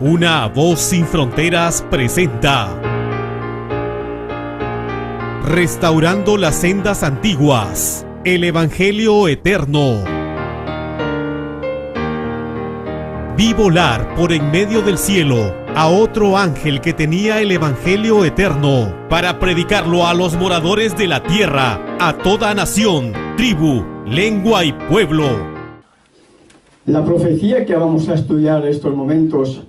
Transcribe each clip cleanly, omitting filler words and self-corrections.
Una voz sin fronteras presenta Restaurando las sendas antiguas, el Evangelio eterno. Vi volar por en medio del cielo a otro ángel que tenía el Evangelio eterno para predicarlo a los moradores de la tierra, a toda nación, tribu, lengua y pueblo. La profecía que vamos a estudiar en estos momentos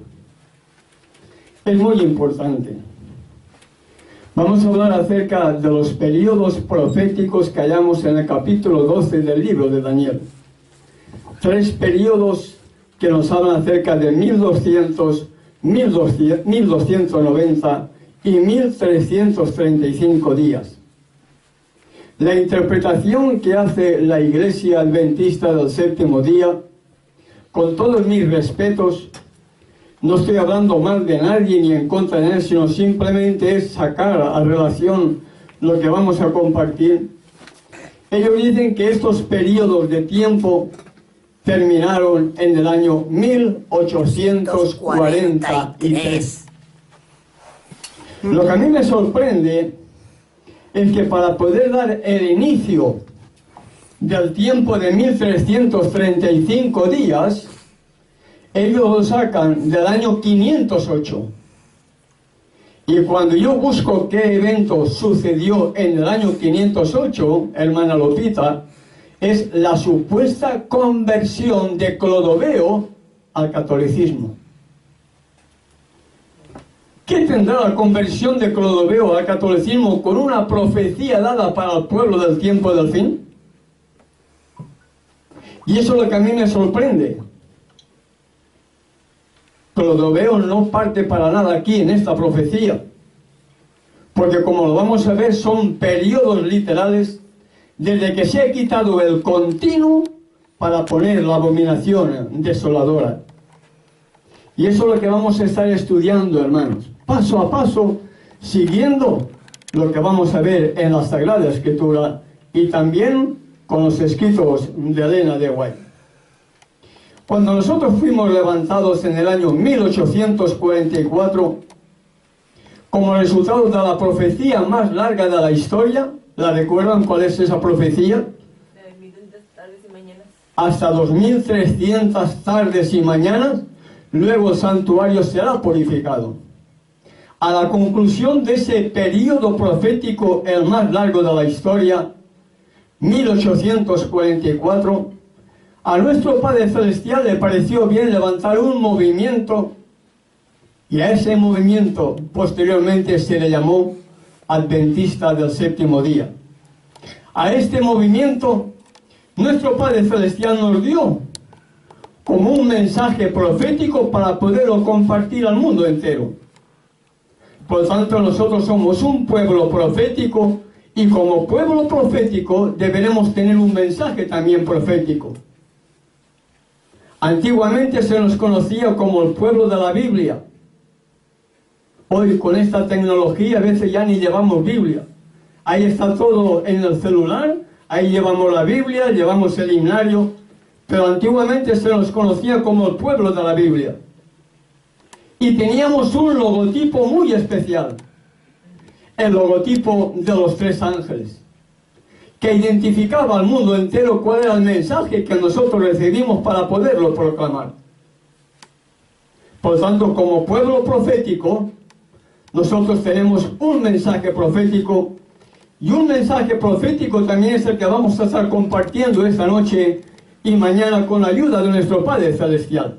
es muy importante. Vamos a hablar acerca de los periodos proféticos que hallamos en el capítulo 12 del libro de Daniel. 3 periodos que nos hablan acerca de 1200, 1290 y 1335 días. La interpretación que hace la Iglesia Adventista del Séptimo Día, con todos mis respetos, no estoy hablando mal de nadie ni en contra de él, sino simplemente es sacar a relación lo que vamos a compartir. Ellos dicen que estos periodos de tiempo terminaron en el año 1843. Lo que a mí me sorprende es que para poder dar el inicio del tiempo de 1335 días, ellos lo sacan del año 508. Y cuando yo busco qué evento sucedió en el año 508, hermana Lopita, es la supuesta conversión de Clodoveo al catolicismo. ¿Qué tendrá la conversión de Clodoveo al catolicismo con una profecía dada para el pueblo del tiempo del fin? Y eso es lo que a mí me sorprende. Clodoveo no parte para nada aquí en esta profecía, porque como lo vamos a ver son periodos literales desde que se ha quitado el continuo para poner la abominación desoladora. Y eso es lo que vamos a estar estudiando, hermanos, paso a paso, siguiendo lo que vamos a ver en la Sagrada Escritura y también con los escritos de Elena de White. Cuando nosotros fuimos levantados en el año 1844, como resultado de la profecía más larga de la historia, ¿la recuerdan cuál es esa profecía? Hasta 2300 tardes y mañanas, luego el santuario será purificado. A la conclusión de ese periodo profético, el más largo de la historia, 1844, a nuestro Padre Celestial le pareció bien levantar un movimiento, y a ese movimiento posteriormente se le llamó Adventista del Séptimo Día. A este movimiento nuestro Padre Celestial nos dio como un mensaje profético para poderlo compartir al mundo entero. Por lo tanto, nosotros somos un pueblo profético, y como pueblo profético deberemos tener un mensaje también profético. Antiguamente se nos conocía como el pueblo de la Biblia. Hoy con esta tecnología a veces ya ni llevamos Biblia. Ahí está todo en el celular, ahí llevamos la Biblia, llevamos el himnario, pero antiguamente se nos conocía como el pueblo de la Biblia. Y teníamos un logotipo muy especial, el logotipo de los 3 ángeles, que identificaba al mundo entero cuál era el mensaje que nosotros recibimos para poderlo proclamar. Por tanto, como pueblo profético, nosotros tenemos un mensaje profético, y un mensaje profético también es el que vamos a estar compartiendo esta noche y mañana con la ayuda de nuestro Padre Celestial.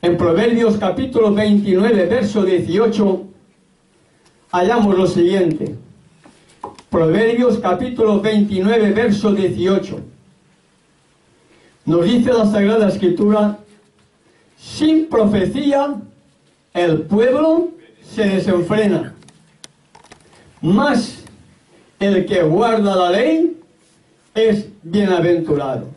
En Proverbios capítulo 29, verso 18, hallamos lo siguiente. Proverbios capítulo 29, verso 18. Nos dice la Sagrada Escritura: sin profecía el pueblo se desenfrena, mas el que guarda la ley es bienaventurado.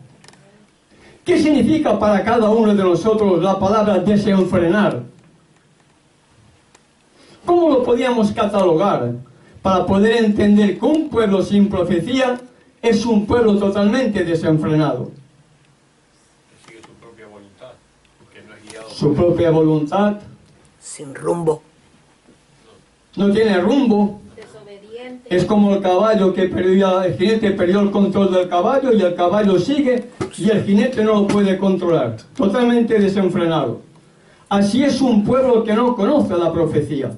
¿Qué significa para cada uno de nosotros la palabra desenfrenar? ¿Cómo lo podíamos catalogar para poder entender que un pueblo sin profecía es un pueblo totalmente desenfrenado? Sigue su propia voluntad, porque no es su propia voluntad, sin rumbo, no tiene rumbo. Desobediente. Es como el caballo que perdió, el jinete perdió el control del caballo y el caballo sigue y el jinete no lo puede controlar, totalmente desenfrenado. Así es un pueblo que no conoce la profecía.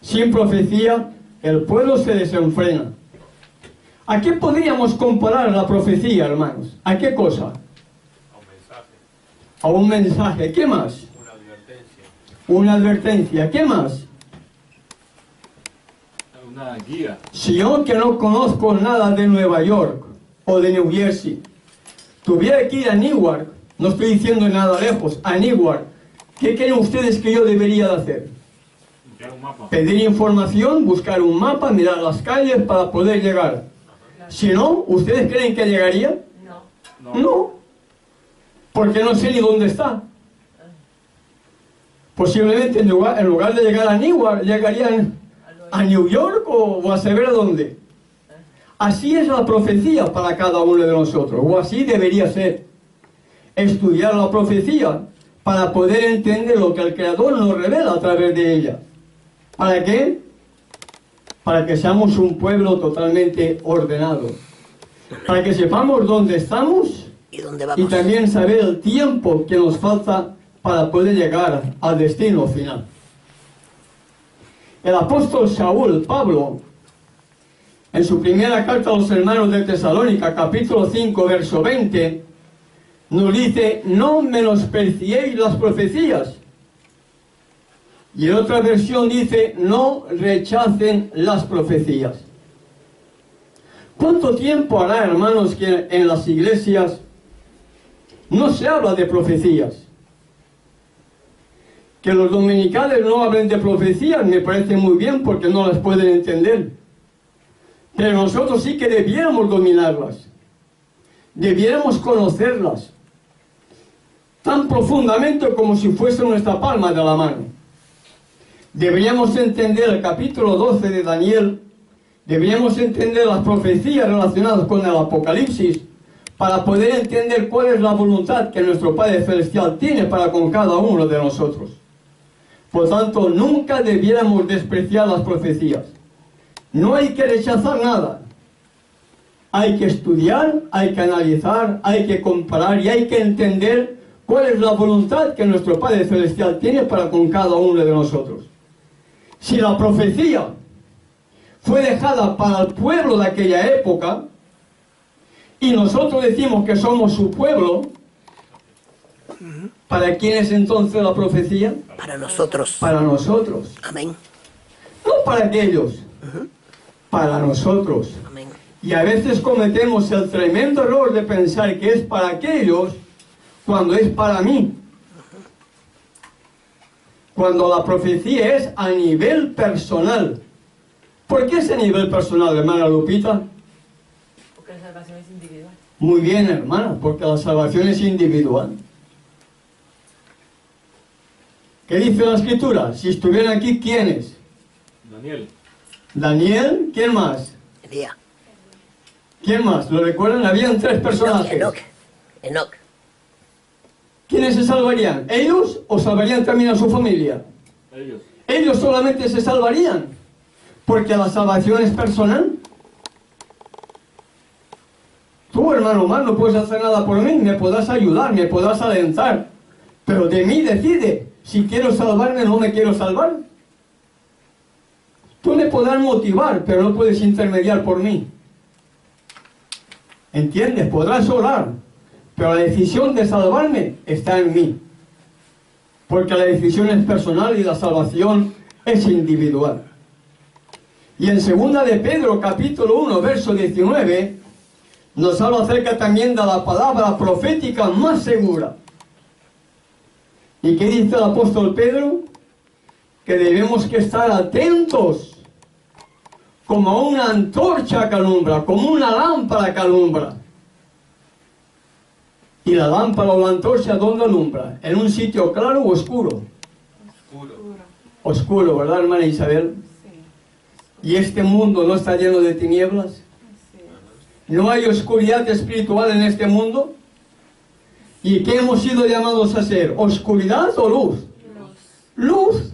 Sin profecía, el pueblo se desenfrena. ¿A qué podríamos comparar la profecía, hermanos? ¿A qué cosa? A un mensaje. ¿Qué más? Una advertencia. Una advertencia. ¿Qué más? Una guía. Si yo, que no conozco nada de Nueva York o de New Jersey, tuviera que ir a Newark, no estoy diciendo nada lejos, a Newark, ¿qué creen ustedes que yo debería de hacer? Buscar un mapa. Pedir información, buscar un mapa, mirar las calles para poder llegar. Si no, ¿ustedes creen que llegaría? No. No, porque no sé ni dónde está. Posiblemente en lugar de llegar a Newark, llegarían a New York o a saber a dónde. Así es la profecía para cada uno de nosotros, o así debería ser. Estudiar la profecía para poder entender lo que el Creador nos revela a través de ella. ¿Para qué? Para que seamos un pueblo totalmente ordenado. Para que sepamos dónde estamos y dónde y vamos. también saber el tiempo que nos falta para poder llegar al destino final. El apóstol Saúl, Pablo, en su primera carta a los hermanos de Tesalónica, capítulo 5, verso 20, nos dice: no menospreciéis las profecías. Y en otra versión dice: no rechacen las profecías. ¿Cuánto tiempo hará, hermanos, que en las iglesias no se habla de profecías? Que los dominicales no hablen de profecías me parece muy bien, porque no las pueden entender. Pero nosotros sí que debiéramos dominarlas. Debiéramos conocerlas tan profundamente como si fuese nuestra palma de la mano. Deberíamos entender el capítulo 12 de Daniel. Deberíamos entender las profecías relacionadas con el Apocalipsis para poder entender cuál es la voluntad que nuestro Padre Celestial tiene para con cada uno de nosotros. Por tanto, nunca debiéramos despreciar las profecías. No hay que rechazar nada. Hay que estudiar, hay que analizar, hay que comparar y hay que entender cuál es la voluntad que nuestro Padre Celestial tiene para con cada uno de nosotros. Si la profecía fue dejada para el pueblo de aquella época y nosotros decimos que somos su pueblo, ¿para quién es entonces la profecía? Para nosotros. Para nosotros. Amén. No para aquellos, para nosotros. Amén. Y a veces cometemos el tremendo error de pensar que es para aquellos cuando es para mí. Cuando la profecía es a nivel personal. ¿Por qué es a nivel personal, hermana Lupita? Porque la salvación es individual. Muy bien, hermana, porque la salvación es individual. ¿Qué dice la Escritura? Si estuvieran aquí, ¿quiénes? Daniel. Daniel, ¿quién más? Elías. ¿Quién más? ¿Lo recuerdan? Habían tres personajes. Enoc. ¿Quiénes se salvarían? ¿Ellos o salvarían también a su familia? Ellos. Ellos solamente se salvarían, porque la salvación es personal. Tú, hermano humano, no puedes hacer nada por mí, me podrás ayudar, me podrás alentar, pero de mí decide si quiero salvarme o no me quiero salvar. Tú me podrás motivar, pero no puedes intermediar por mí. ¿Entiendes? Podrás orar, pero la decisión de salvarme está en mí. Porque la decisión es personal y la salvación es individual. Y en 2 de Pedro, capítulo 1, verso 19, nos habla acerca también de la palabra profética más segura. ¿Y qué dice el apóstol Pedro? Que debemos que estar atentos, como una antorcha que alumbra, como una lámpara que alumbra. ¿Y la lámpara o la antorcha dónde alumbra? ¿En un sitio claro o oscuro? Oscuro. Oscuro, ¿verdad, hermana Isabel? Sí. ¿Y este mundo no está lleno de tinieblas? Sí. ¿No hay oscuridad espiritual en este mundo? ¿Y qué hemos sido llamados a ser? ¿Oscuridad o luz? Luz.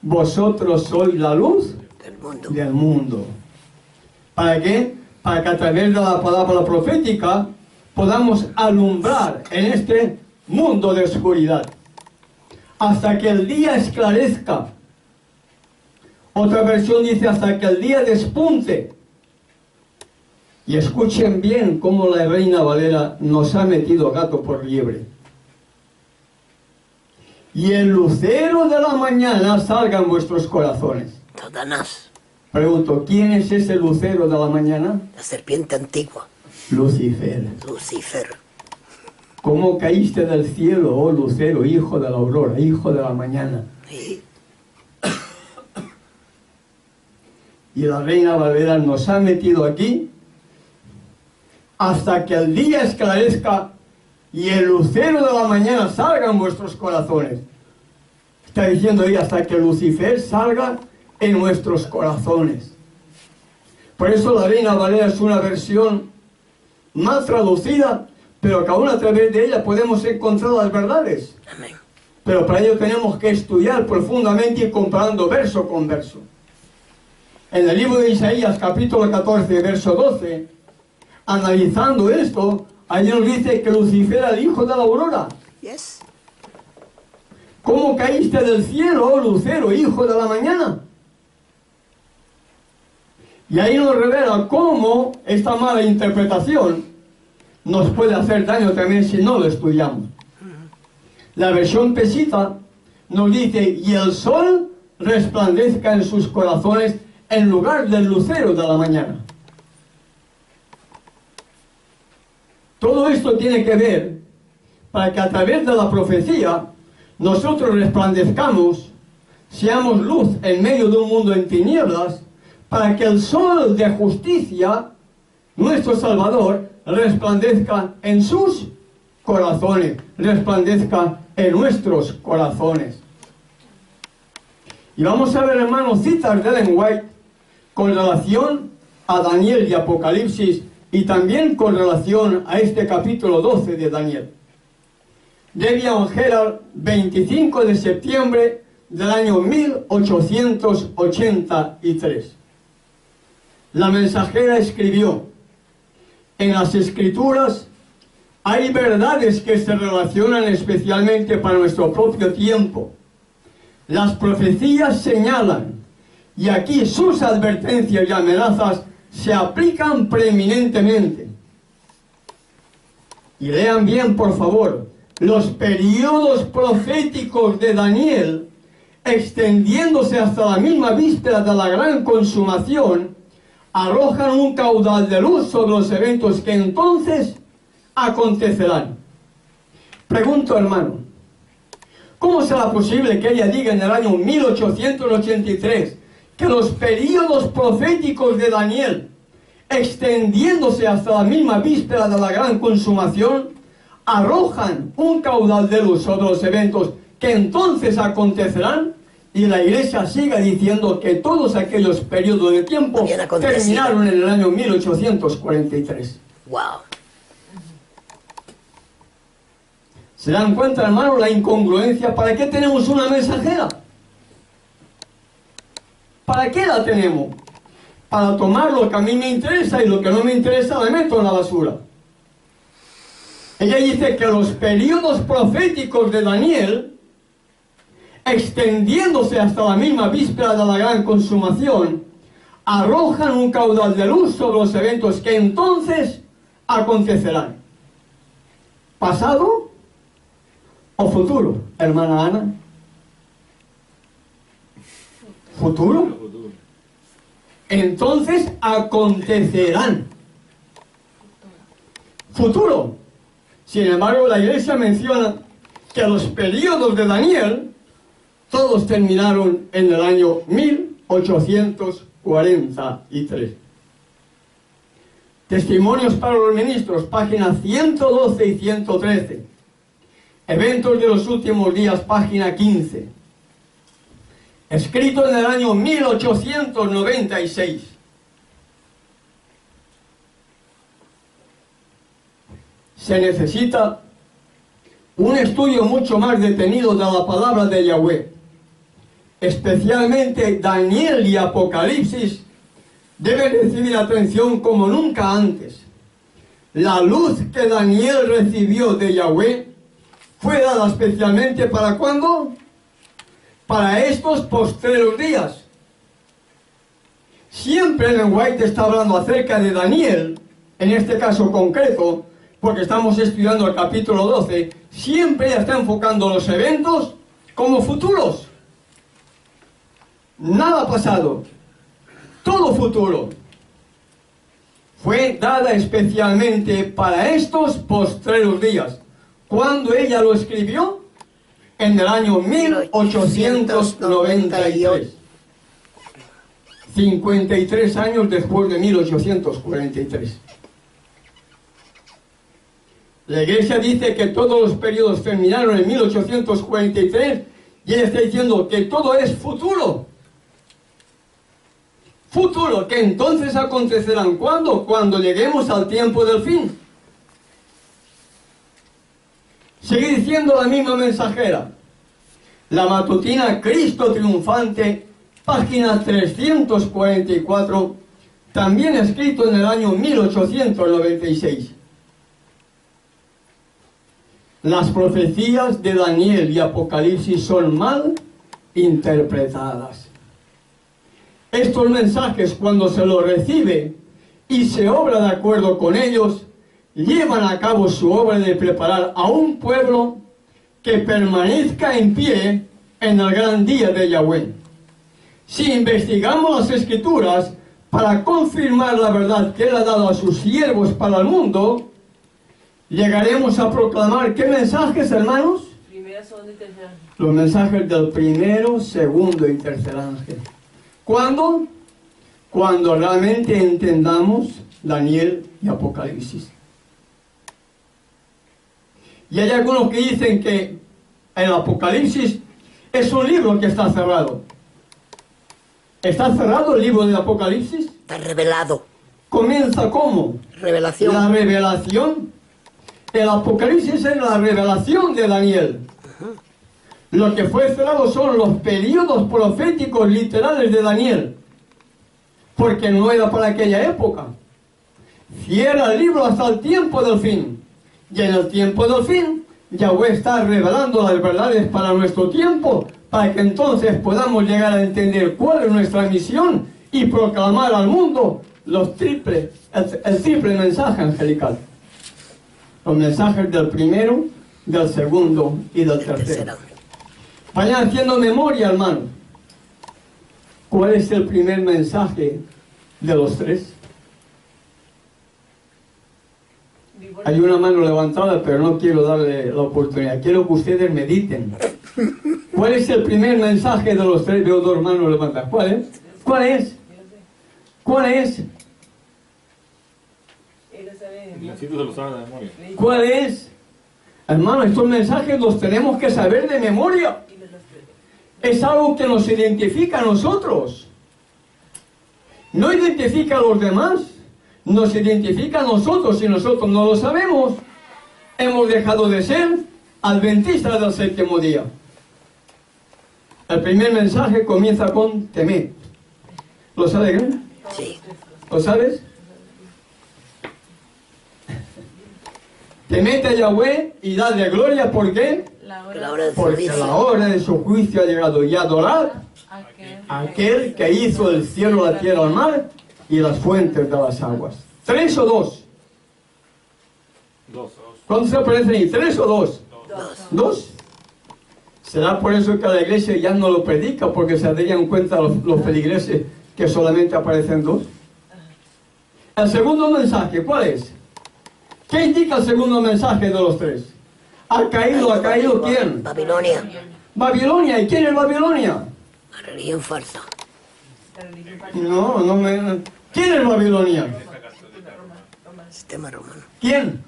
Vosotros sois la luz Del mundo. del mundo. ¿Para qué? Para que a través de la palabra profética podamos alumbrar en este mundo de oscuridad hasta que el día esclarezca. Otra versión dice hasta que el día despunte. Y escuchen bien cómo la Reina Valera nos ha metido gato por liebre. Y el lucero de la mañana salga en vuestros corazones. Satanás, Pregunto, ¿quién es ese lucero de la mañana? la serpiente antigua, Lucifer. Lucifer. ¿Cómo caíste del cielo, oh lucero, hijo de la aurora, hijo de la mañana? Sí. Y la Reina Valera nos ha metido aquí hasta que el día esclarezca y el lucero de la mañana salga en vuestros corazones. Está diciendo ahí hasta que Lucifer salga en nuestros corazones. Por eso la Reina Valera es una versión mal traducida, pero que aún a través de ella podemos encontrar las verdades. Amén. Pero para ello tenemos que estudiar profundamente y comparando verso con verso. En el libro de Isaías, capítulo 14, verso 12, analizando esto, ahí nos dice que Lucifer era el hijo de la aurora. Yes. ¿Cómo caíste del cielo, oh lucero, hijo de la mañana? Y ahí nos revela cómo esta mala interpretación nos puede hacer daño también si no lo estudiamos. La versión pesita nos dice, y el sol resplandezca en sus corazones en lugar del lucero de la mañana. Todo esto tiene que ver para que a través de la profecía nosotros resplandezcamos, seamos luz en medio de un mundo en tinieblas, para que el sol de justicia, nuestro Salvador, resplandezca en sus corazones, resplandezca en nuestros corazones. Y vamos a ver, hermanos, citas de Ellen White con relación a Daniel y Apocalipsis y también con relación a este capítulo 12 de Daniel. Debian Herald, 25 de septiembre del año 1883. La mensajera escribió, en las Escrituras hay verdades que se relacionan especialmente para nuestro propio tiempo. Las profecías señalan, y aquí sus advertencias y amenazas se aplican preeminentemente. Y lean bien, por favor, los periodos proféticos de Daniel, extendiéndose hasta la misma víspera de la gran consumación, arrojan un caudal de luz sobre los eventos que entonces acontecerán. Pregunto, hermano, ¿cómo será posible que ella diga en el año 1883 que los períodos proféticos de Daniel, extendiéndose hasta la misma víspera de la gran consumación, arrojan un caudal de luz sobre los eventos que entonces acontecerán? Y la Iglesia sigue diciendo que todos aquellos periodos de tiempo terminaron en el año 1843. Wow. ¿Se dan cuenta, hermano, la incongruencia? ¿Para qué tenemos una mensajera? ¿Para qué la tenemos? Para tomar lo que a mí me interesa y lo que no me interesa la meto en la basura. Ella dice que los periodos proféticos de Daniel, extendiéndose hasta la misma víspera de la gran consumación, arrojan un caudal de luz sobre los eventos que entonces acontecerán. ¿Pasado o futuro, hermana Ana? ¿Futuro? Entonces acontecerán. Futuro. Sin embargo, la Iglesia menciona que los periodos de Daniel todos terminaron en el año 1843. Testimonios para los ministros, páginas 112 y 113. Eventos de los últimos días, página 15. Escrito en el año 1896. Se necesita un estudio mucho más detenido de la palabra de Yahweh, especialmente Daniel y Apocalipsis, debe recibir atención como nunca antes. La luz que Daniel recibió de Yahweh fue dada especialmente ¿para cuándo? Para estos postreros días. Siempre Ellen White está hablando acerca de Daniel, en este caso concreto, porque estamos estudiando el capítulo 12, siempre ella está enfocando los eventos como futuros. Nada pasado, todo futuro. Fue dada especialmente para estos postreros días. ¿Cuándo ella lo escribió? En el año 1893. 53 años después de 1843. La Iglesia dice que todos los periodos terminaron en 1843 y ella está diciendo que todo es futuro. Futuro, que entonces acontecerán. ¿Cuándo? Cuando lleguemos al tiempo del fin. Sigue diciendo la misma mensajera. La matutina Cristo Triunfante, página 344, también escrito en el año 1896. Las profecías de Daniel y Apocalipsis son mal interpretadas. Estos mensajes, cuando se los recibe y se obra de acuerdo con ellos, llevan a cabo su obra de preparar a un pueblo que permanezca en pie en el gran día de Yahweh. Si investigamos las Escrituras para confirmar la verdad que Él ha dado a sus siervos para el mundo, llegaremos a proclamar ¿qué mensajes, hermanos? Primera, segunda y tercera. Los mensajes del primero, segundo y tercer ángel. ¿Cuándo? Cuando realmente entendamos Daniel y Apocalipsis. Y hay algunos que dicen que el Apocalipsis es un libro que está cerrado. ¿Está cerrado el libro del Apocalipsis? Está revelado. ¿Comienza cómo? Revelación. La revelación. El Apocalipsis es la revelación de Daniel. Lo que fue cerrado son los periodos proféticos literales de Daniel, porque no era para aquella época. Cierra el libro hasta el tiempo del fin, y en el tiempo del fin Yahweh está revelando las verdades para nuestro tiempo, para que entonces podamos llegar a entender cuál es nuestra misión y proclamar al mundo el triple mensaje angelical. Los mensajes del primero, del segundo y del tercero. Vayan haciendo memoria, hermano. ¿Cuál es el primer mensaje de los tres? Hay una mano levantada, pero no quiero darle la oportunidad. Quiero que ustedes mediten. ¿Cuál es el primer mensaje de los tres? Veo dos manos levantadas. ¿Cuál es? ¿Cuál es? ¿Cuál es? Necesito se lo sabe de memoria. ¿Cuál es? Hermano, estos mensajes los tenemos que saber de memoria. Es algo que nos identifica a nosotros. No identifica a los demás. Nos identifica a nosotros. Si nosotros no lo sabemos, hemos dejado de ser adventistas del séptimo día. El primer mensaje comienza con temed. ¿Lo sabes, Gran? Sí. ¿Lo sabes? Temed a Yahweh y dadle gloria. ¿Por qué? La La hora hora de Porque servicio. la hora de su juicio ha llegado. Y adorad a aquel que hizo el cielo, la tierra, el mar y las fuentes de las aguas. ¿Tres o dos? Dos. ¿Cuántos se aparecen ahí? ¿Tres o dos? ¿Dos? ¿Será por eso que la iglesia ya no lo predica? Porque se darían cuenta los feligreses que solamente aparecen dos. El segundo mensaje, ¿cuál es? ¿Qué indica el segundo mensaje de los tres? ¿Ha caído quién? Babilonia. Babilonia. ¿Y quién es Babilonia? La religión falsa. No me... ¿Quién es Babilonia? Sistema romano. ¿Quién?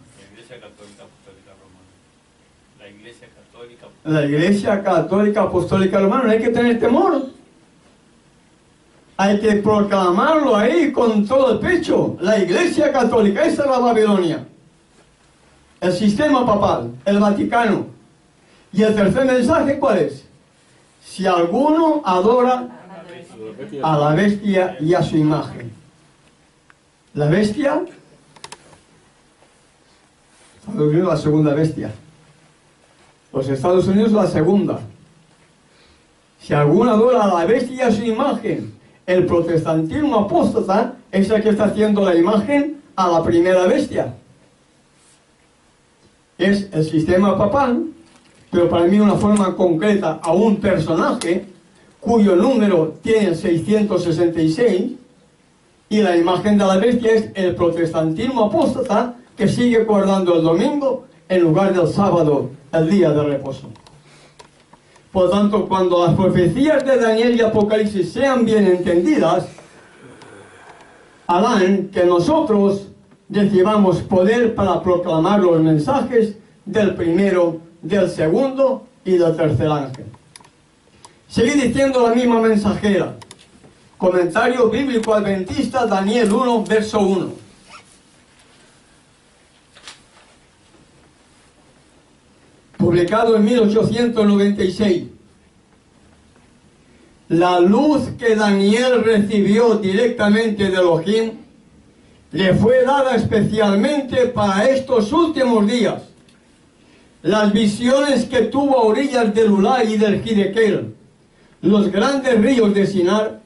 La Iglesia Católica. La Iglesia Católica Apostólica Romana. No hay que tener temor. Hay que proclamarlo ahí con todo el pecho. La Iglesia Católica, esa es la Babilonia. El sistema papal, el Vaticano, Y el tercer mensaje, ¿cuál es? Si alguno adora a la bestia y a su imagen. La bestia, Estados Unidos la segunda bestia. Los Estados Unidos la segunda. Si alguno adora a la bestia y a su imagen, el protestantismo apóstata es el que está haciendo la imagen a la primera bestia. Es el sistema papal, pero para mí una forma concreta a un personaje cuyo número tiene 666, y la imagen de la bestia es el protestantismo apóstata que sigue guardando el domingo en lugar del sábado, el día de reposo. Por lo tanto, cuando las profecías de Daniel y Apocalipsis sean bien entendidas, harán que nosotros recibamos poder para proclamar los mensajes del primero, del segundo y del tercer ángel. Sigue diciendo la misma mensajera. Comentario bíblico adventista, Daniel 1, verso 1. Publicado en 1896. La luz que Daniel recibió directamente de Elohim le fue dada especialmente para estos últimos días. Las visiones que tuvo a orillas del Ulai y del Hidekel, los grandes ríos de Sinar,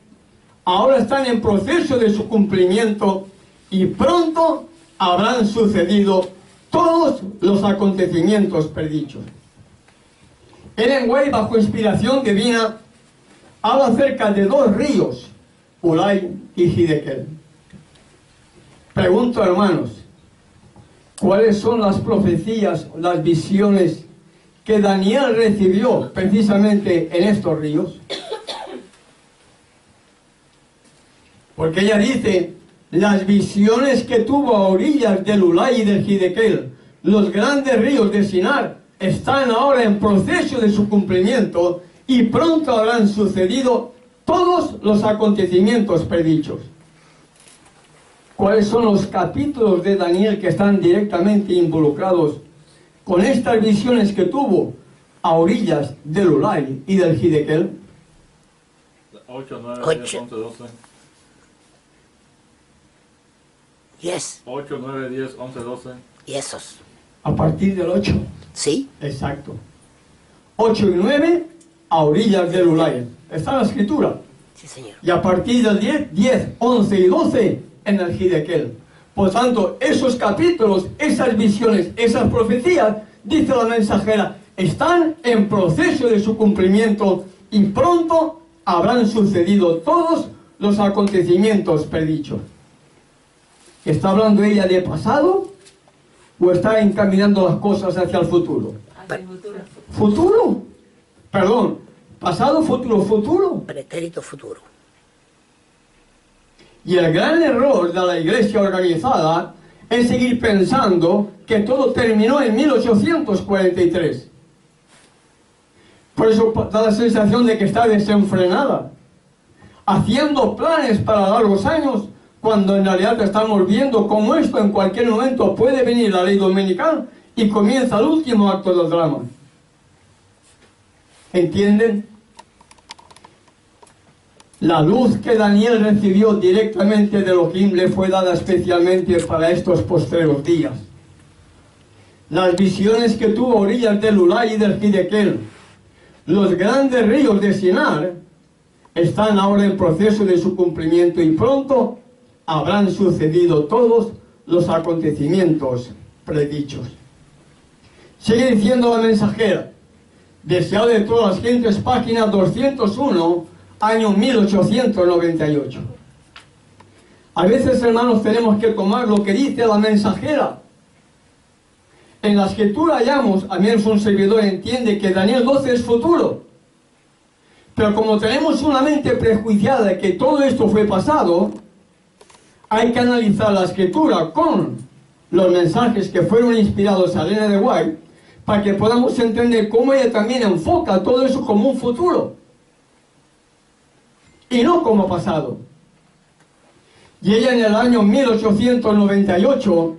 ahora están en proceso de su cumplimiento y pronto habrán sucedido todos los acontecimientos predichos. Ellen White, bajo inspiración divina, habla acerca de dos ríos, Ulai y Hidekel. Pregunto, hermanos, ¿cuáles son las profecías, las visiones que Daniel recibió precisamente en estos ríos? Porque ella dice, las visiones que tuvo a orillas del Ulai y del Hidekel, los grandes ríos de Sinar, están ahora en proceso de su cumplimiento y pronto habrán sucedido todos los acontecimientos predichos. ¿Cuáles son los capítulos de Daniel que están directamente involucrados con estas visiones que tuvo a orillas del Ulai y del Hidekel? 8, 9, 10, 11, 12. Yes. 8, 9, 10, 11, 12. ¿Y esos? A partir del 8. ¿Sí? Exacto. 8 y 9 a orillas del Ulai. Está en la escritura. Sí, señor. Y a partir del 10, 11 y 12 en el Hidekel. Por tanto, esos capítulos, esas visiones, esas profecías, dice la mensajera, están en proceso de su cumplimiento y pronto habrán sucedido todos los acontecimientos predichos. ¿Está hablando ella de pasado o está encaminando las cosas hacia el futuro? Hacia el futuro. ¿Futuro? Perdón, pasado, futuro, futuro. Pretérito futuro. Y el gran error de la iglesia organizada es seguir pensando que todo terminó en 1843. Por eso da la sensación de que está desenfrenada, haciendo planes para largos años, cuando en realidad estamos viendo cómo esto en cualquier momento puede venir la ley dominical y comienza el último acto del drama. ¿Entienden? La luz que Daniel recibió directamente de Elohim le fue dada especialmente para estos postreros días. Las visiones que tuvo a orillas del Ulai y del Hidekel, los grandes ríos de Sinar, están ahora en proceso de su cumplimiento y pronto habrán sucedido todos los acontecimientos predichos. Sigue diciendo la mensajera, deseado de todas las gentes, página 201, año 1898. A veces, hermanos, tenemos que tomar lo que dice la mensajera. En la escritura hallamos, a mí un servidor entiende que Daniel 12 es futuro. Pero como tenemos una mente prejuiciada de que todo esto fue pasado, hay que analizar la escritura con los mensajes que fueron inspirados a Elena de White para que podamos entender cómo ella también enfoca todo eso como un futuro y no como pasado. Y ella en el año 1898,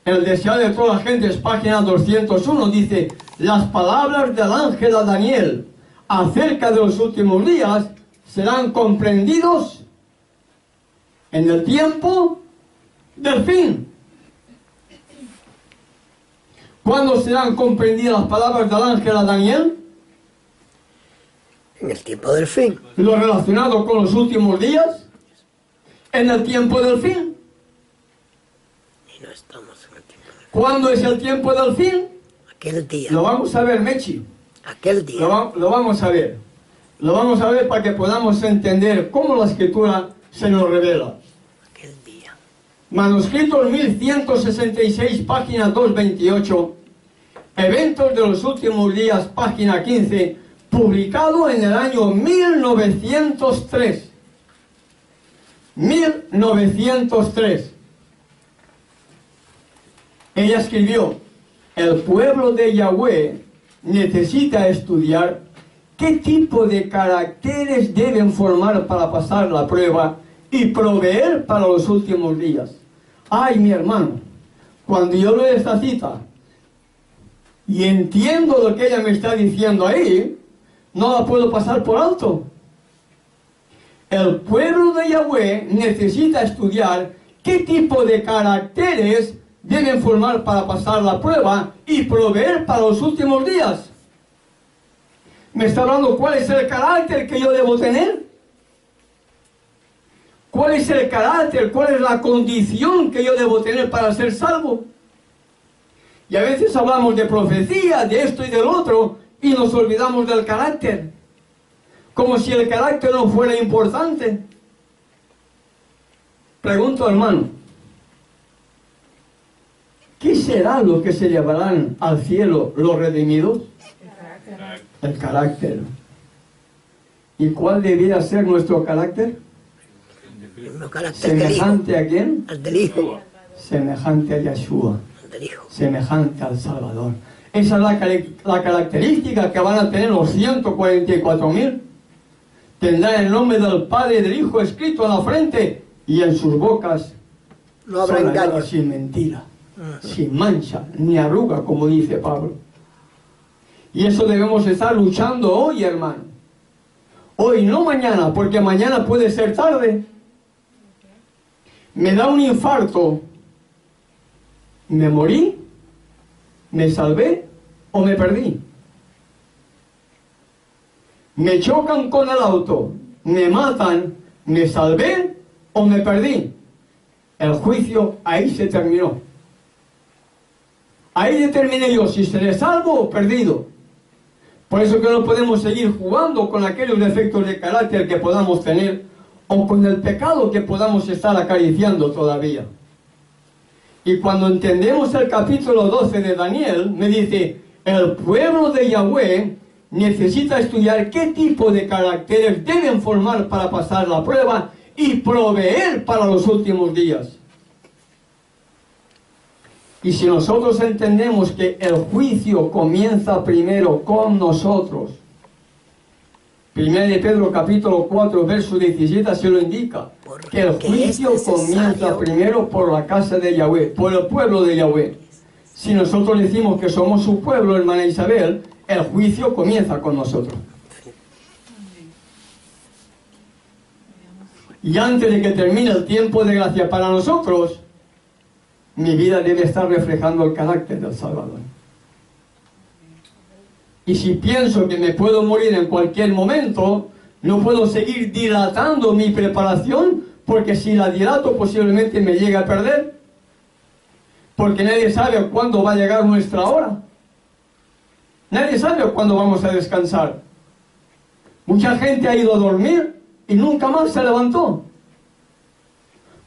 el deseado de todas las gentes, página 201, dice, las palabras del ángel a Daniel acerca de los últimos días serán comprendidos en el tiempo del fin. ¿Cuándo serán comprendidas las palabras del ángel a Daniel? En el tiempo del fin. Lo relacionado con los últimos días, en el tiempo del fin. Y no estamos en el tiempo del fin. ¿Cuándo es el tiempo del fin? Aquel día. Lo vamos a ver, Mechi. Aquel día. Lo vamos a ver. Lo vamos a ver para que podamos entender cómo la Escritura se nos revela. Aquel día. Manuscritos 1166, página 228. Eventos de los últimos días, página 15. Publicado en el año 1903. 1903. Ella escribió: el pueblo de Yahweh necesita estudiar qué tipo de caracteres deben formar para pasar la prueba y proveer para los últimos días. Ay, mi hermano, cuando yo leo esta cita y entiendo lo que ella me está diciendo ahí, no la puedo pasar por alto. El pueblo de Yahweh necesita estudiar qué tipo de caracteres deben formar para pasar la prueba y proveer para los últimos días. Me está hablando cuál es el carácter que yo debo tener. ¿Cuál es el carácter? ¿Cuál es la condición que yo debo tener para ser salvo? Y a veces hablamos de profecía, de esto y del otro, y nos olvidamos del carácter. Como si el carácter no fuera importante. Pregunto, hermano, ¿qué será lo que se llevarán al cielo los redimidos? El carácter. ¿Y cuál debiera ser nuestro carácter? El mismo carácter del ¿Semejante hijo. a quién? Al del hijo. Semejante a Yeshua. Al del hijo. Semejante al Salvador. Esa es la característica que van a tener los 144.000. Tendrán el nombre del Padre y del Hijo escrito en la frente, y en sus bocas No habrá son halladas engaño. sin mentira, sin mancha, ni arruga, como dice Pablo. Y eso debemos estar luchando hoy, hermano. Hoy, no mañana, porque mañana puede ser tarde. Me da un infarto. ¿Me morí? ¿Me salvé o me perdí? Me chocan con el auto, me matan, me salvé o me perdí. El juicio ahí se terminó. Ahí determiné yo si seré salvo o perdido. Por eso que no podemos seguir jugando con aquellos defectos de carácter que podamos tener o con el pecado que podamos estar acariciando todavía. Y cuando entendemos el capítulo 12 de Daniel, me dice, el pueblo de Yahweh necesita estudiar qué tipo de caracteres deben formar para pasar la prueba y proveer para los últimos días. Y si nosotros entendemos que el juicio comienza primero con nosotros, 1 de Pedro capítulo 4 verso 17 se lo indica, que el juicio comienza primero por la casa de Yahweh, por el pueblo de Yahweh. Si nosotros decimos que somos su pueblo, hermana Isabel, el juicio comienza con nosotros. Y antes de que termine el tiempo de gracia para nosotros, mi vida debe estar reflejando el carácter del Salvador. Y si pienso que me puedo morir en cualquier momento, no puedo seguir dilatando mi preparación, porque si la dilato posiblemente me llegue a perder, porque nadie sabe cuándo va a llegar nuestra hora. Nadie sabe cuándo vamos a descansar. Mucha gente ha ido a dormir y nunca más se levantó.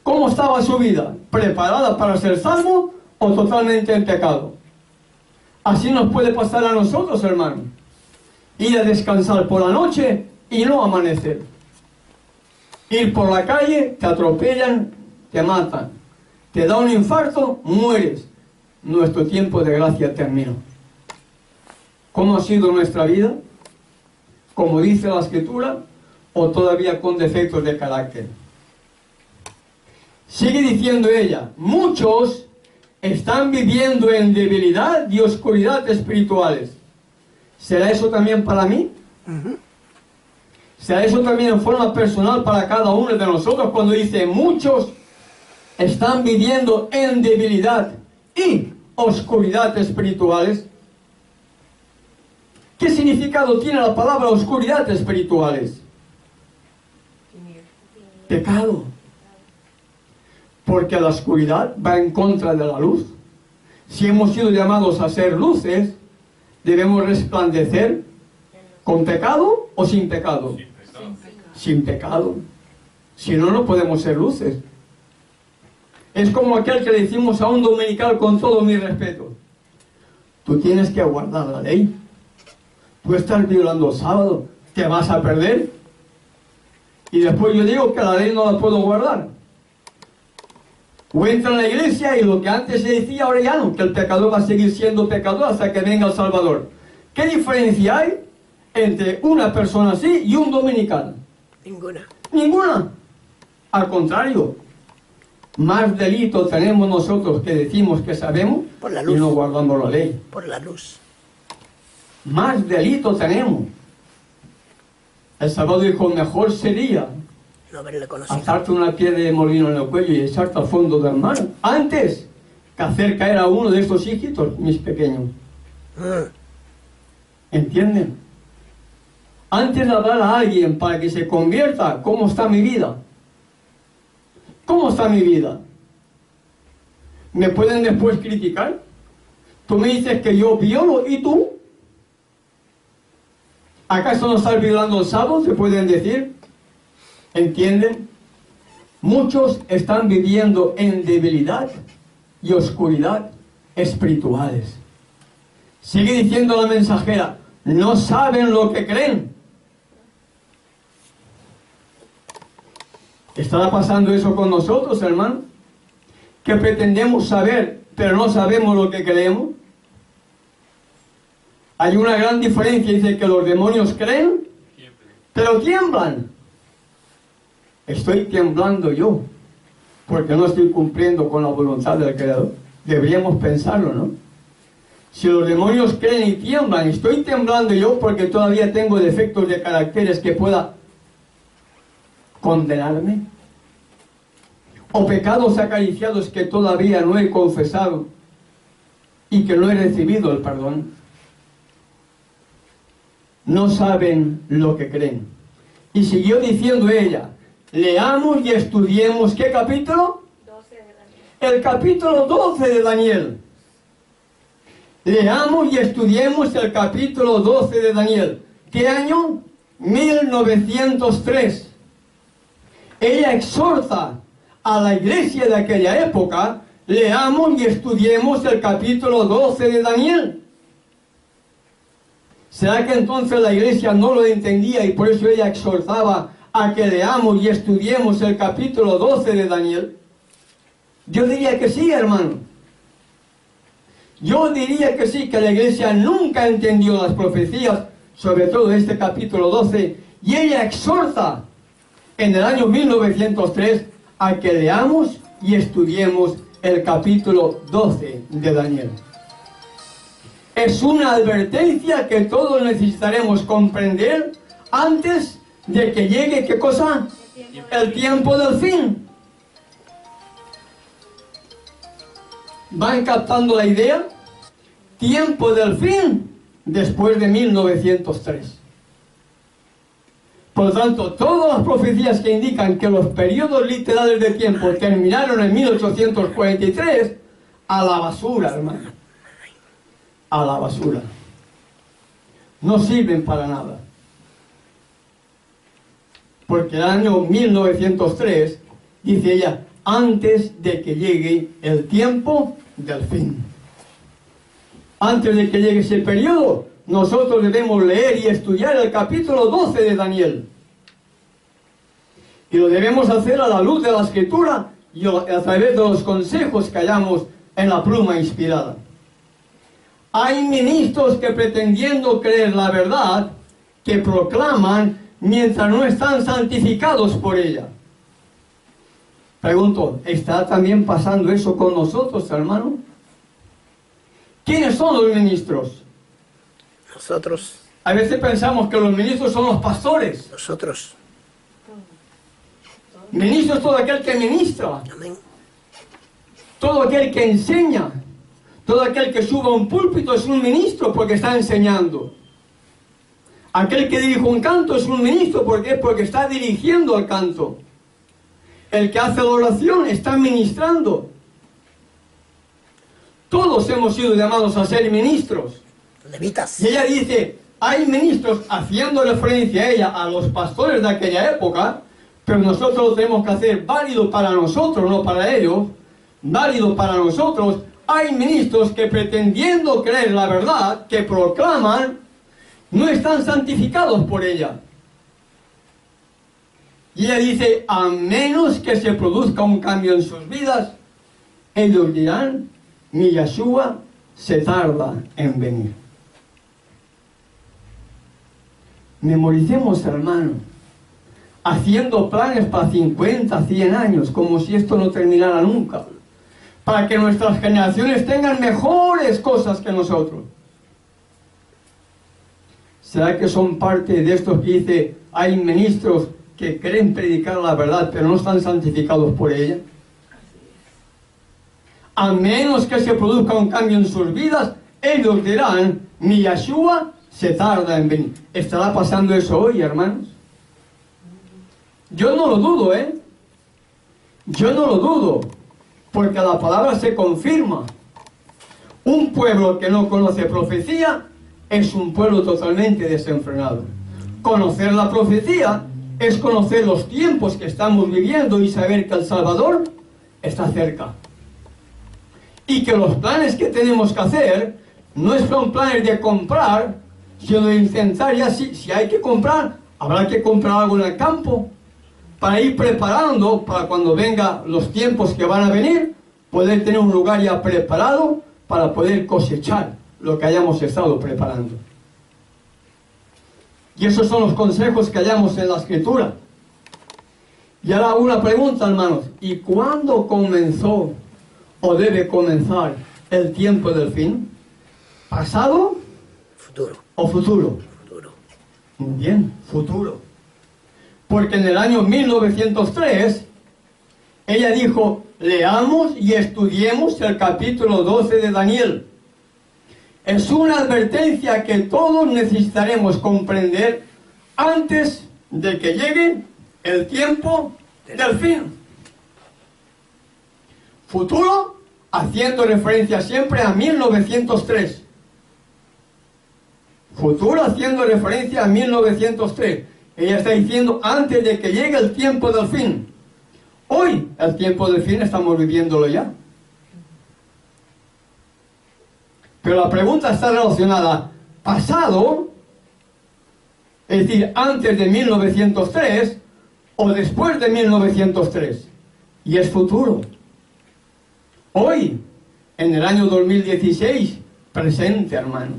¿Cómo estaba su vida? ¿Preparada para ser salvo o totalmente en pecado? Así nos puede pasar a nosotros, hermano. Ir a descansar por la noche y no amanecer. Ir por la calle, te atropellan, te matan. Te da un infarto, mueres. Nuestro tiempo de gracia terminó. ¿Cómo ha sido nuestra vida? Como dice la Escritura, o todavía con defectos de carácter. Sigue diciendo ella, muchos están viviendo en debilidad y oscuridad espirituales. ¿Será eso también para mí? ¿Será eso también en forma personal para cada uno de nosotros cuando dice muchos están viviendo en debilidad y oscuridad espirituales? ¿Qué significado tiene la palabra oscuridad espirituales? Pecado. Porque la oscuridad va en contra de la luz. Si hemos sido llamados a ser luces, debemos resplandecer con pecado o sin pecado. Sin pecado. Si no, no podemos ser luces. Es como aquel que le decimos a un dominical con todo mi respeto: tú tienes que guardar la ley. Tú estás violando el sábado, te vas a perder. Y después yo digo que la ley no la puedo guardar. O entra en la iglesia y lo que antes se decía ahora ya no, que el pecador va a seguir siendo pecador hasta que venga el Salvador. ¿Qué diferencia hay entre una persona así y un dominical? Ninguna. Ninguna. Al contrario, más delito tenemos nosotros que decimos que sabemos Por la luz. y no guardamos la ley. Por la luz. Más delito tenemos. El Salvador dijo: mejor sería No haberle conocido. atarte una piedra de molino en el cuello y echarte al fondo del mar antes que hacer caer a uno de estos hijitos, mis pequeños. ¿Entienden? Antes de hablar a alguien para que se convierta, ¿cómo está mi vida? ¿Cómo está mi vida? ¿Me pueden después criticar? Tú me dices que yo violo, ¿y tú? ¿Acaso no estás violando el sábado? Se pueden decir. ¿Entienden? Muchos están viviendo en debilidad y oscuridad espirituales. Sigue diciendo la mensajera: no saben lo que creen. ¿Estará pasando eso con nosotros, hermano? Que pretendemos saber, pero no sabemos lo que creemos. Hay una gran diferencia. Dice que los demonios creen, pero tiemblan. Estoy temblando yo, porque no estoy cumpliendo con la voluntad del Creador. Deberíamos pensarlo, ¿no? Si los demonios creen y tiemblan, estoy temblando yo porque todavía tengo defectos de caracteres que pueda condenarme, o pecados acariciados que todavía no he confesado y que no he recibido el perdón. No saben lo que creen. Y siguió diciendo ella: leamos y estudiemos. ¿Qué capítulo? 12 de Daniel. El capítulo 12 de Daniel. Leamos y estudiemos el capítulo 12 de Daniel. ¿Qué año? 1903. Ella exhorta a la iglesia de aquella época: leamos y estudiemos el capítulo 12 de Daniel. ¿Será que entonces la iglesia no lo entendía y por eso ella exhortaba a que leamos y estudiemos el capítulo 12 de Daniel? Yo diría que sí, hermano. Yo diría que sí, que la iglesia nunca entendió las profecías, sobre todo este capítulo 12, y ella exhorta en el año 1903 a que leamos y estudiemos el capítulo 12 de Daniel. Es una advertencia que todos necesitaremos comprender antes de que llegue, ¿qué cosa? El tiempo del fin. ¿Van captando la idea? Tiempo del fin después de 1903. Por lo tanto, todas las profecías que indican que los periodos literales de tiempo terminaron en 1843, a la basura, hermano. A la basura. No sirven para nada. Porque el año 1903, dice ella, antes de que llegue el tiempo del fin. Antes de que llegue ese periodo, nosotros debemos leer y estudiar el capítulo 12 de Daniel. Y lo debemos hacer a la luz de la Escritura y a través de los consejos que hallamos en la pluma inspirada. Hay ministros que, pretendiendo creer la verdad, que proclaman mientras no están santificados por ella. Pregunto, ¿está también pasando eso con nosotros, hermano? ¿Quiénes son los ministros? Nosotros, A veces pensamos que los ministros son los pastores. nosotros. Ministro es todo aquel que ministra, Amén. todo aquel que enseña, todo aquel que suba a un púlpito es un ministro porque está enseñando. Aquel que dirige un canto es un ministro porque está dirigiendo el canto. El que hace la oración está ministrando. Todos hemos sido llamados a ser ministros. Levitas. Y ella dice, hay ministros, haciendo referencia a ella, a los pastores de aquella época, pero nosotros lo tenemos que hacer válido para nosotros, no para ellos, válido para nosotros. Hay ministros que pretendiendo creer la verdad, que proclaman, no están santificados por ella. Y ella dice, a menos que se produzca un cambio en sus vidas, ellos dirán, mi Yeshua se tarda en venir. Memoricemos, hermano, haciendo planes para 50, 100 años, como si esto no terminara nunca, para que nuestras generaciones tengan mejores cosas que nosotros. ¿Será que son parte de estos que dice, hay ministros que creen predicar la verdad, pero no están santificados por ella? A menos que se produzca un cambio en sus vidas, ellos dirán, mi Yeshua se tarda en venir. ¿Estará pasando eso hoy, hermanos? Yo no lo dudo, ¿eh? Yo no lo dudo, porque la palabra se confirma. Un pueblo que no conoce profecía es un pueblo totalmente desenfrenado. Conocer la profecía es conocer los tiempos que estamos viviendo y saber que el Salvador está cerca. Y que los planes que tenemos que hacer no son planes de comprar, sino de intentar ya, si hay que comprar, habrá que comprar algo en el campo, para ir preparando, para cuando vengan los tiempos que van a venir, poder tener un lugar ya preparado para poder cosechar lo que hayamos estado preparando. Y esos son los consejos que hallamos en la Escritura. Y ahora una pregunta, hermanos, ¿y cuándo comenzó o debe comenzar el tiempo del fin? ¿Pasado? Futuro. ¿O futuro? Futuro. Muy bien, futuro. Porque en el año 1903, ella dijo, leamos y estudiemos el capítulo 12 de Daniel. Es una advertencia que todos necesitaremos comprender antes de que llegue el tiempo del fin. Futuro, haciendo referencia siempre a 1903. Futuro haciendo referencia a 1903. Ella está diciendo antes de que llegue el tiempo del fin. Hoy, el tiempo del fin, estamos viviéndolo ya. Pero la pregunta está relacionada pasado, es decir, antes de 1903 o después de 1903. Y es futuro. Hoy, en el año 2016, presente, hermano.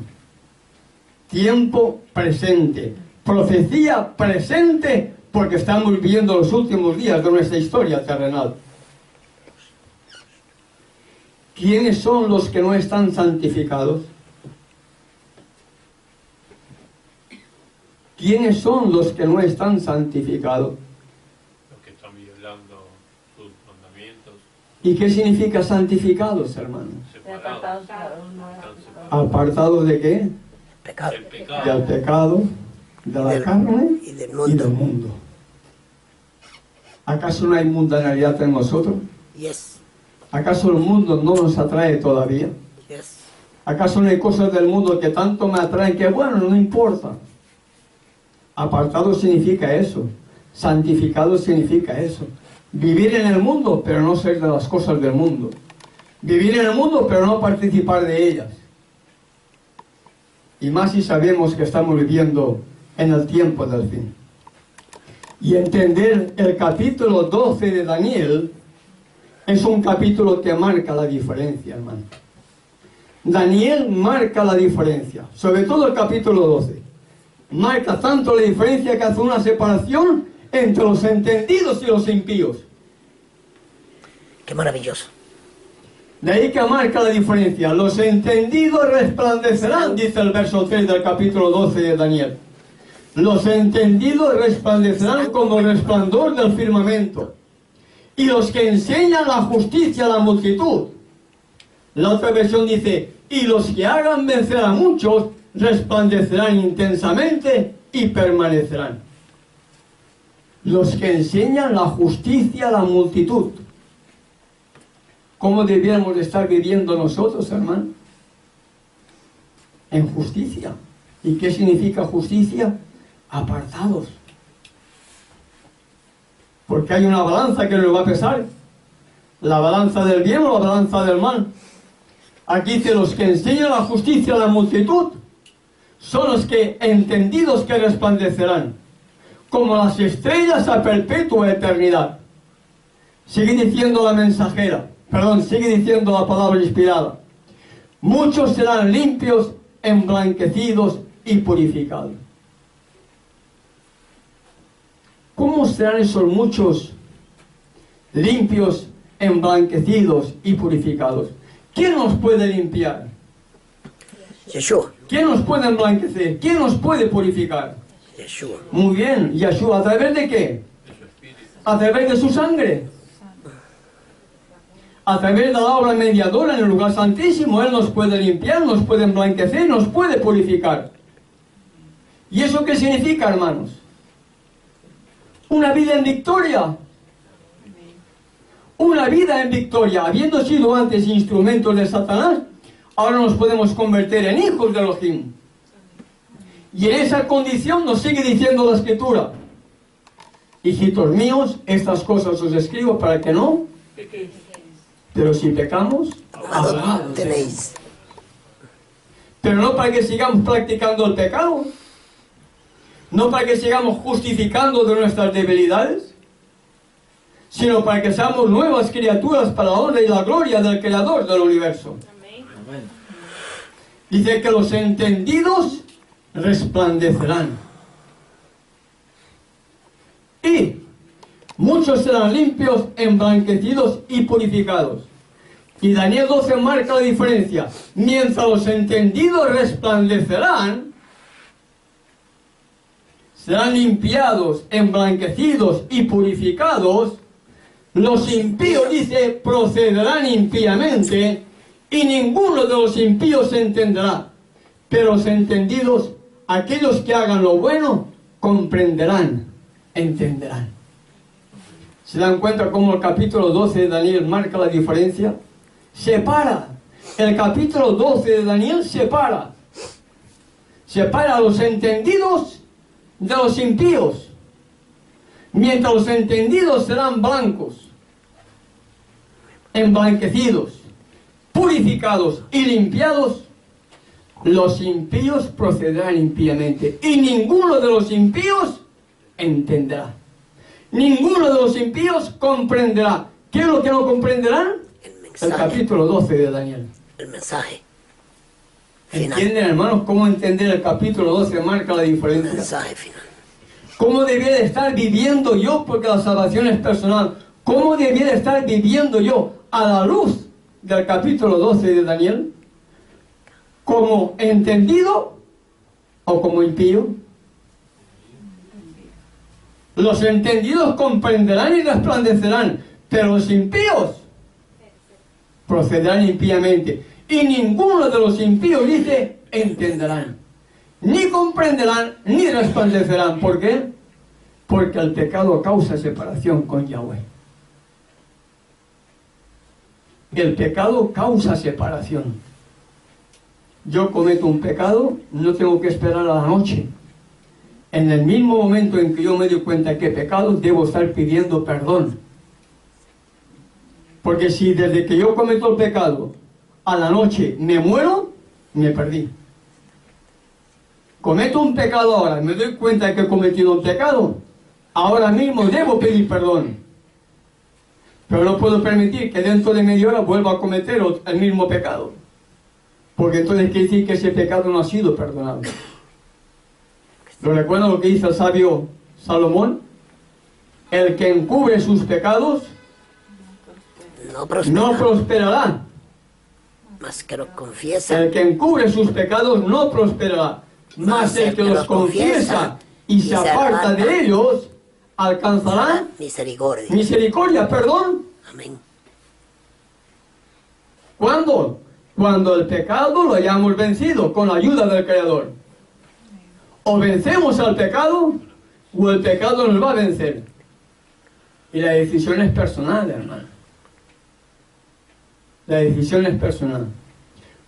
Tiempo presente. Profecía presente, porque estamos viviendo los últimos días de nuestra historia terrenal. ¿Quiénes son los que no están santificados? ¿Quiénes son los que no están santificados? Los que están violando sus mandamientos. ¿Y qué significa santificados, hermanos? Separados. ¿Apartados de qué? Pecado. El pecado. Del pecado, de la carne Y del y del mundo. mundo. ¿Acaso no hay mundanalidad en nosotros? Yes. ¿Acaso el mundo no nos atrae todavía? Yes. ¿Acaso no hay cosas del mundo que tanto me atraen que, bueno, no importa? Apartado significa eso. Santificado significa eso. Vivir en el mundo, pero no ser de las cosas del mundo. Vivir en el mundo, pero no participar de ellas. Y más si sabemos que estamos viviendo en el tiempo del fin. Y entender el capítulo 12 de Daniel es un capítulo que marca la diferencia, hermano. Daniel marca la diferencia, sobre todo el capítulo 12. Marca tanto la diferencia que hace una separación entre los entendidos y los impíos. Qué maravilloso. De ahí que marca la diferencia. Los entendidos resplandecerán, dice el verso 3 del capítulo 12 de Daniel. Los entendidos resplandecerán como el resplandor del firmamento. Y los que enseñan la justicia a la multitud. La otra versión dice, y los que hagan vencer a muchos resplandecerán intensamente y permanecerán. Los que enseñan la justicia a la multitud. ¿Cómo debiéramos estar viviendo nosotros, hermano? En justicia. ¿Y qué significa justicia? Apartados. Porque hay una balanza que nos va a pesar. La balanza del bien o la balanza del mal. Aquí dice, los que enseñan la justicia a la multitud son los que entendidos que resplandecerán, como las estrellas a perpetua eternidad. Sigue diciendo la mensajera, sigue diciendo la palabra inspirada. Muchos serán limpios, emblanquecidos y purificados. ¿Cómo serán esos muchos limpios, emblanquecidos y purificados? ¿Quién nos puede limpiar? Yeshua. ¿Quién nos puede emblanquecer? ¿Quién nos puede purificar? Yeshua. Muy bien, Yeshua. ¿A través de qué? A través de su sangre. A través de la obra mediadora en el lugar santísimo. Él nos puede limpiar, nos puede emblanquecer, nos puede purificar. ¿Y eso qué significa, hermanos? Una vida en victoria. Una vida en victoria. Habiendo sido antes instrumentos de Satanás, ahora nos podemos convertir en hijos de Elohim. Y en esa condición nos sigue diciendo la Escritura: hijitos míos, estas cosas os escribo para que no. Pero si pecamos, Amado tenéis. pero no para que sigamos practicando el pecado, no para que sigamos justificando de nuestras debilidades, sino para que seamos nuevas criaturas para la honra y la gloria del Creador del universo. Amén. Dice que los entendidos resplandecerán. Y muchos serán limpios, emblanquecidos y purificados. Y Daniel 12 marca la diferencia. Mientras los entendidos resplandecerán, serán limpiados, emblanquecidos y purificados, los impíos, dice, procederán impíamente, y ninguno de los impíos se entenderá. Pero los entendidos, aquellos que hagan lo bueno, comprenderán, entenderán. ¿Se dan cuenta cómo el capítulo 12 de Daniel marca la diferencia? Separa. El capítulo 12 de Daniel separa. Separa a los entendidos de los impíos. Mientras los entendidos serán blancos, emblanquecidos, purificados y limpiados, los impíos procederán impíamente. Y ninguno de los impíos entenderá. Ninguno de los impíos comprenderá. ¿Qué es lo que no comprenderán? El capítulo 12 de Daniel. El mensaje final. ¿Entienden, hermanos, cómo entender el capítulo 12 marca la El diferencia? mensaje final. ¿Cómo debiera de estar viviendo yo? Porque la salvación es personal. ¿Cómo debiera de estar viviendo yo a la luz del capítulo 12 de Daniel? ¿Como entendido o como impío? Los entendidos comprenderán y resplandecerán, pero los impíos procederán impíamente. Y ninguno de los impíos, dice, entenderán. Ni comprenderán, ni resplandecerán. ¿Por qué? Porque el pecado causa separación con Yahweh. El pecado causa separación. Yo cometo un pecado, no tengo que esperar a la noche. En el mismo momento en que yo me doy cuenta que he pecado, debo estar pidiendo perdón. Porque si desde que yo cometo el pecado a la noche me muero, me perdí. Cometo un pecado ahora, me doy cuenta de que he cometido un pecado, ahora mismo debo pedir perdón. Pero no puedo permitir que dentro de media hora vuelva a cometer el mismo pecado. Porque entonces quiere decir que ese pecado no ha sido perdonado. ¿Lo recuerdan lo que dice el sabio Salomón? El que encubre sus pecados No prospera. no prosperará, Más que lo confiesa. El que encubre sus pecados no prosperará, mas el que los confiesa y se aparta de ellos alcanzará Misericordia. misericordia, perdón. Amén. ¿Cuándo? Cuando el pecado lo hayamos vencido con la ayuda del Creador. O vencemos al pecado o el pecado nos va a vencer. Y la decisión es personal, hermano. La decisión es personal.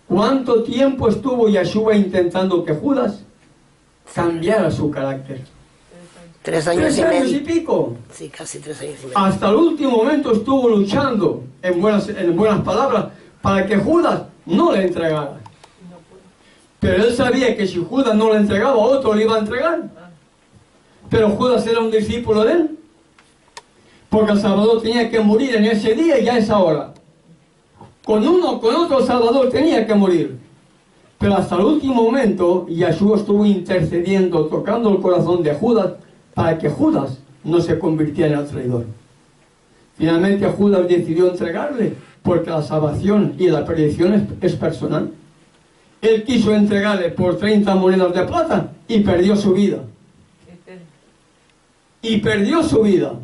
¿Cuánto tiempo estuvo Yeshua intentando que Judas cambiara su carácter? 3 años 3 y años y medio. pico. Sí, casi 3 años y medio. Hasta el último momento estuvo luchando, en buenas palabras, para que Judas no le entregara. Pero él sabía que si Judas no le entregaba, otro le iba a entregar. Pero Judas era un discípulo de él. Porque el Salvador tenía que morir en ese día y a esa hora. Con otro el Salvador tenía que morir. Pero hasta el último momento, Yeshua estuvo intercediendo, tocando el corazón de Judas, para que Judas no se convirtiera en el traidor. Finalmente Judas decidió entregarle, porque la salvación y la perdición es personal. Él quiso entregarle por 30 monedas de plata y perdió su vida. Y perdió su vida.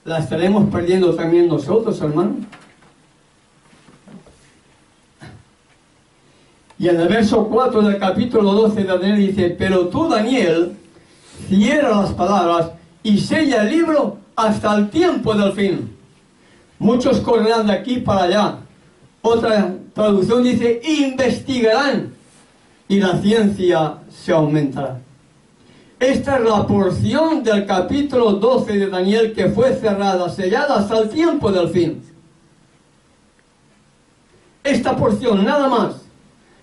¿La estaremos perdiendo también nosotros, hermano? Y en el verso 4 del capítulo 12 de Daniel dice: pero tú, Daniel, cierra las palabras y sella el libro hasta el tiempo del fin. Muchos correrán de aquí para allá. Otra traducción dice: investigarán y la ciencia se aumentará. Esta es la porción del capítulo 12 de Daniel que fue cerrada, sellada hasta el tiempo del fin. Esta porción, nada más.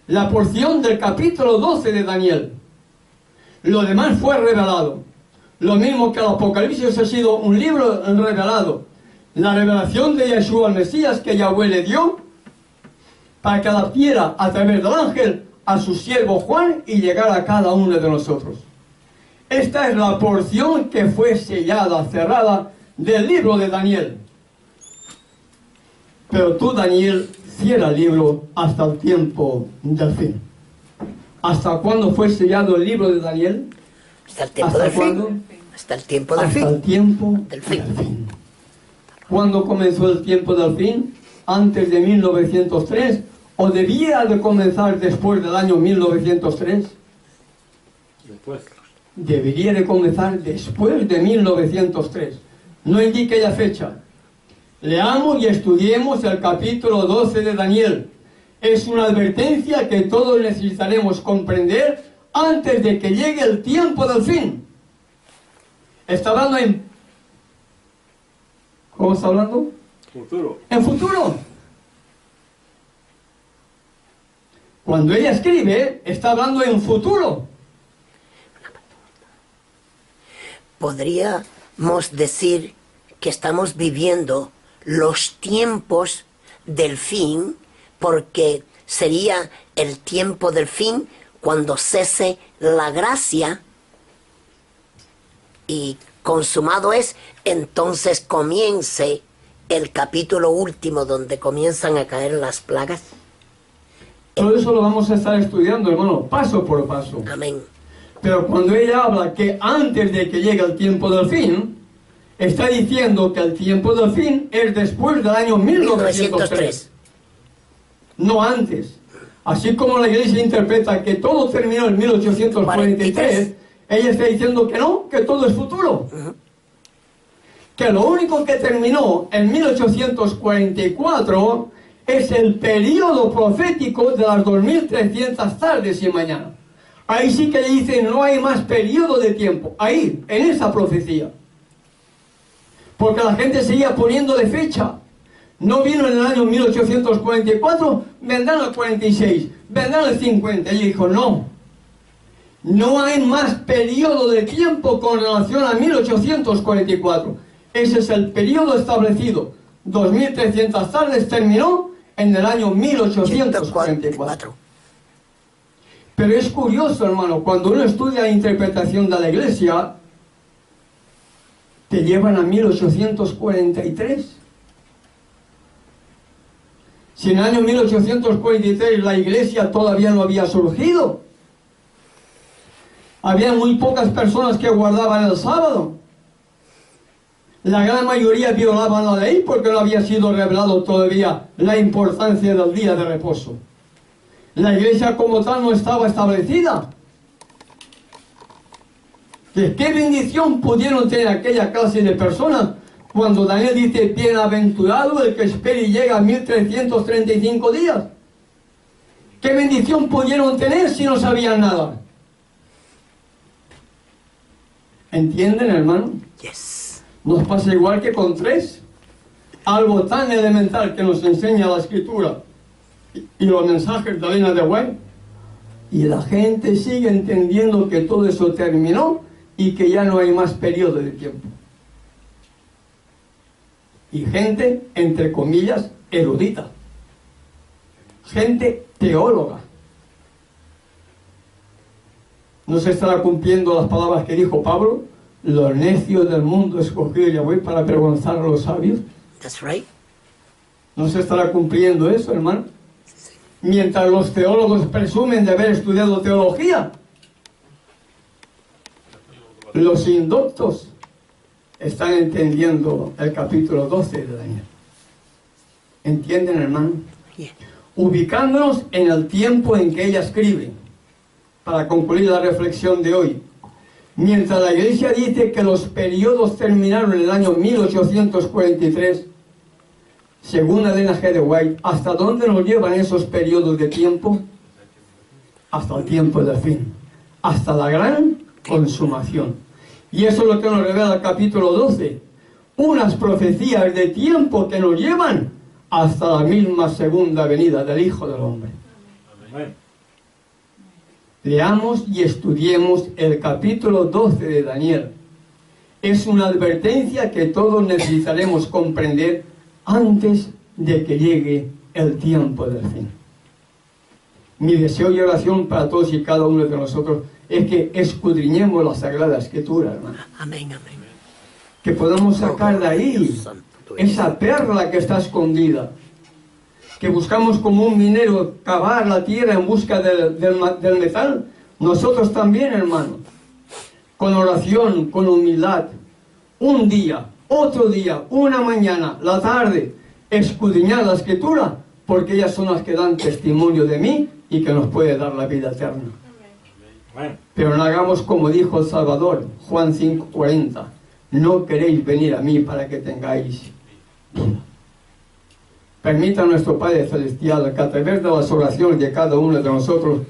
La porción del capítulo 12 de Daniel. Lo demás fue revelado. Lo mismo que el Apocalipsis ha sido un libro revelado. La revelación de Yeshua el Mesías que Yahweh le dio para que adaptiera a través del ángel a su siervo Juan y llegara a cada uno de nosotros. Esta es la porción que fue sellada, cerrada del libro de Daniel. Pero tú, Daniel, cierra el libro hasta el tiempo del fin. ¿Hasta cuándo fue sellado el libro de Daniel? Hasta el tiempo del fin. Hasta el tiempo del fin. Hasta el tiempo del fin. ¿Cuándo comenzó el tiempo del fin? ¿Antes de 1903? ¿O debía de comenzar después del año 1903? Después. Debería de comenzar después de 1903. No indica ya fecha. Leamos y estudiemos el capítulo 12 de Daniel. Es una advertencia que todos necesitaremos comprender antes de que llegue el tiempo del fin. Está hablando en... ¿Cómo está hablando? Futuro. En futuro. Cuando ella escribe, está hablando en futuro. Podríamos decir que estamos viviendo los tiempos del fin, porque sería el tiempo del fin cuando cese la gracia y consumado es, entonces comience el capítulo último donde comienzan a caer las plagas. Todo eso lo vamos a estar estudiando, hermano, paso por paso. Amén. Pero cuando ella habla que antes de que llegue el tiempo del fin, está diciendo que el tiempo del fin es después del año 1903. No antes. Así como la iglesia interpreta que todo terminó en 1843, ella está diciendo que no, que todo es futuro. Que lo único que terminó en 1844 es el periodo profético de las 2300 tardes y mañanas. Ahí sí que dice no hay más periodo de tiempo. Ahí, en esa profecía. Porque la gente seguía poniéndole fecha. No vino en el año 1844, vendrán el 46, vendrán el 50. Ella dijo no. No hay más periodo de tiempo con relación a 1844. Ese es el periodo establecido. 2300 tardes terminó en el año 1844. Pero es curioso, hermano, cuando uno estudia la interpretación de la iglesia, te llevan a 1843. Si en el año 1843 la iglesia todavía no había surgido, había muy pocas personas que guardaban el sábado. La gran mayoría violaban la ley porque no había sido revelado todavía la importancia del día de reposo. La iglesia como tal no estaba establecida. ¿Qué bendición pudieron tener aquella clase de personas cuando Daniel dice, bienaventurado el que espera y llega a 1335 días? ¿Qué bendición pudieron tener si no sabían nada? ¿Entienden, hermano? Yes. Nos pasa igual que con 3. Algo tan elemental que nos enseña la Escritura y los mensajes de Elena de White. Y la gente sigue entendiendo que todo eso terminó y que ya no hay más periodo de tiempo. Y gente, entre comillas, erudita. Gente teóloga. ¿No se estará cumpliendo las palabras que dijo Pablo? Los necios del mundo escogió Yahweh para avergonzar a los sabios. That's right. ¿No se estará cumpliendo eso, hermano? Mientras los teólogos presumen de haber estudiado teología, los indoctos están entendiendo el capítulo 12 de Daniel. ¿Entienden, hermano? Yeah. Ubicándonos en el tiempo en que ella escribe, para concluir la reflexión de hoy. Mientras la iglesia dice que los periodos terminaron en el año 1843, según Elena G. de White, ¿hasta dónde nos llevan esos periodos de tiempo? Hasta el tiempo del fin, hasta la gran consumación. Y eso es lo que nos revela el capítulo 12, unas profecías de tiempo que nos llevan hasta la misma segunda venida del Hijo del Hombre. Amén. Leamos y estudiemos el capítulo 12 de Daniel. Es una advertencia que todos necesitaremos comprender antes de que llegue el tiempo del fin. Mi deseo y oración para todos y cada uno de nosotros es que escudriñemos la Sagrada Escritura, hermano. Amén, amén. Que podamos sacar de ahí esa perla que está escondida. Que buscamos como un minero cavar la tierra en busca del metal. Nosotros también, hermano. Con oración, con humildad. Un día, otro día, una mañana, la tarde, escudriñar la Escritura, porque ellas son las que dan testimonio de mí y que nos puede dar la vida eterna. Amén. Pero no hagamos como dijo el Salvador, Juan 5:40. No queréis venir a mí para que tengáis vida. Permita a nuestro Padre Celestial que a través de las oraciones de cada uno de nosotros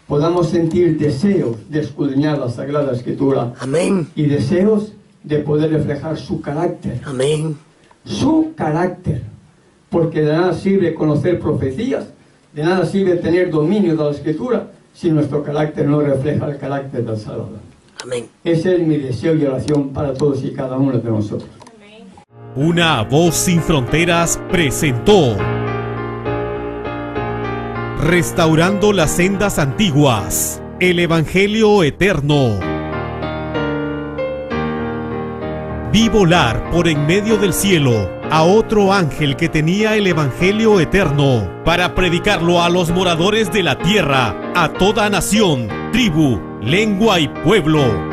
podamos sentir deseos de escudriñar la Sagrada Escritura. Amén. Y deseos de poder reflejar su carácter. Amén. Su carácter. Porque de nada sirve conocer profecías, de nada sirve tener dominio de la Escritura, si nuestro carácter no refleja el carácter del Salvador. Amén. Ese es mi deseo y oración para todos y cada uno de nosotros. Una voz sin fronteras presentó Restaurando las sendas antiguas, el Evangelio eterno. Vi volar por en medio del cielo a otro ángel que tenía el Evangelio eterno para predicarlo a los moradores de la tierra, a toda nación, tribu, lengua y pueblo.